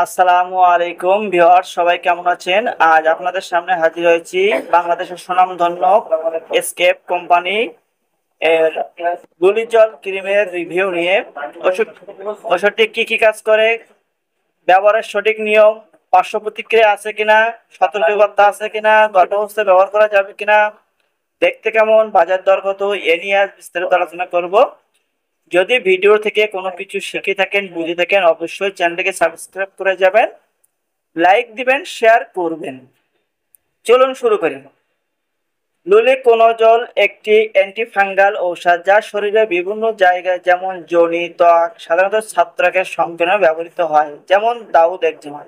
আসসালামু আলাইকুম ভিউয়ার্স, সবাই কেমন আছেন? আজ আপনাদের সামনে হাজির হয়েছি বাংলাদেশের সুনামধন্য এসকেপ কোম্পানি এর গুলিজল ক্রিমের রিভিউ নিয়ে। ওষুধটি কি কি কাজ করে, ব্যবহারের সঠিক নিয়ম, পার্শ্ব প্রতিক্রিয়া আছে কিনা, সতর্কবার্তা আছে কিনা, গর্ভাবস্থায় ব্যবহার করা যাবে কিনা, দেখতে কেমন, বাজার দর কত, এ নিয়ে আজ বিস্তারিত আলোচনা করব। যদি ভিডিও থেকে কোনো কিছু শিখে থাকেন, বুঝে থাকেন, অবশ্যই চ্যানেলটিকে সাবস্ক্রাইব করে যাবেন, লাইক দিবেন, শেয়ার করবেন। চলুন শুরু করি। লুলিকোনজল একটি অ্যান্টিফাঙ্গাল ঔষধ যা শরীরের বিভিন্ন জায়গায় যেমন যোনি, ত্বক, সাধারণত ছত্রাকের সংক্রমণে ব্যবহৃত হয়, যেমন দাউদ একজিমা।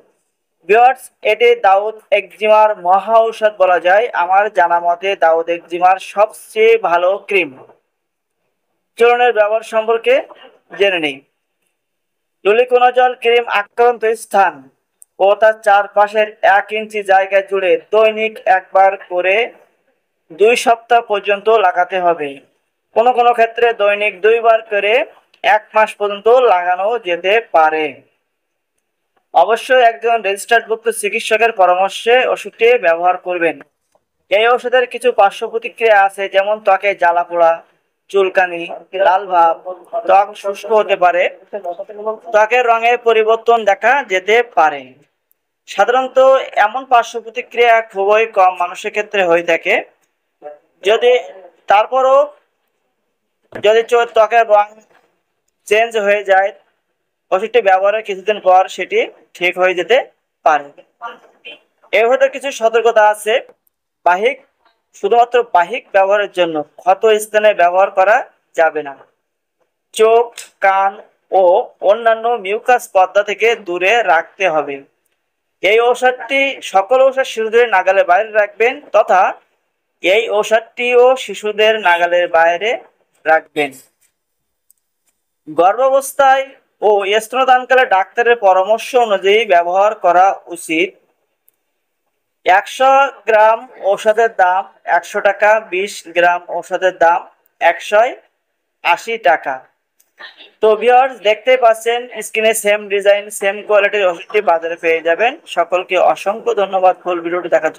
ভিউয়ার্স, এটি দাউদ একজিমার মহা ঔষধ বলা যায়। আমার জানা মতে দাউদ একজিমার সবচেয়ে ভালো ক্রিম। চলনের ব্যবহার সম্পর্কে জেনে নেই। লুলিকোনজল ক্রিম আক্রান্ত স্থান ও তার চারপাশের 1 ইঞ্চি জায়গা জুড়ে দৈনিক একবার করে 2 সপ্তাহ পর্যন্ত লাগাতে হবে। কোনো কোনো ক্ষেত্রে দৈনিক 2বার করে 1 মাস পর্যন্ত লাগানো যেতে পারে। অবশ্যই একজন রেজিস্টার্ডভুক্ত চিকিৎসকের পরামর্শে ওষুধটি ব্যবহার করবেন। এই ওষুধের কিছু পার্শ্ব প্রতিক্রিয়া আছে, যেমন ত্বকে জ্বালাপোড়া, চুলকানি, লাল ভাব, ত্বক শুষ্ক হতে পারে, ত্বকের রঙে পরিবর্তন দেখা যেতে পারে। সাধারণত এমন পার্শ্ব প্রতিক্রিয়া খুবই কম মানুষের ক্ষেত্রে হয়ে থাকে। যদি তারপরও যদি ত্বকের রং চেঞ্জ হয়ে যায়, ওষুধটি ব্যবহারের কিছুদিন পর সেটি ঠিক হয়ে যেতে পারে। এর ভেতরে কিছু সতর্কতা আছে। বাহিক শুধুমাত্র বাহিক ব্যবহারের জন্য, ক্ষত স্থানে ব্যবহার করা যাবে না। চোখ, কান ও অন্যান্য মিউকাস পর্দা থেকে দূরে রাখতে হবে। এই ঔষধটি সকল ঔষধ শিশুদের নাগালের বাইরে রাখবেন, তথা এই ঔষধটিও শিশুদের নাগালের বাইরে রাখবেন। গর্ভাবস্থায় ও স্তন্যদানকালে ডাক্তারের পরামর্শ অনুযায়ী ব্যবহার করা উচিত। 100 গ্রাম ঔষধের দাম 100 টাকা, 20 গ্রাম ঔষধের দাম 180 টাকা। তো ভিউয়ার্স, দেখতেই পাচ্ছেন স্ক্রিনে সেম ডিজাইন, সেম কোয়ালিটির ওষুধটি বাজারে পেয়ে যাবেন। সকলকে অসংখ্য ধন্যবাদ ফুল ভিডিওটি দেখার জন্য।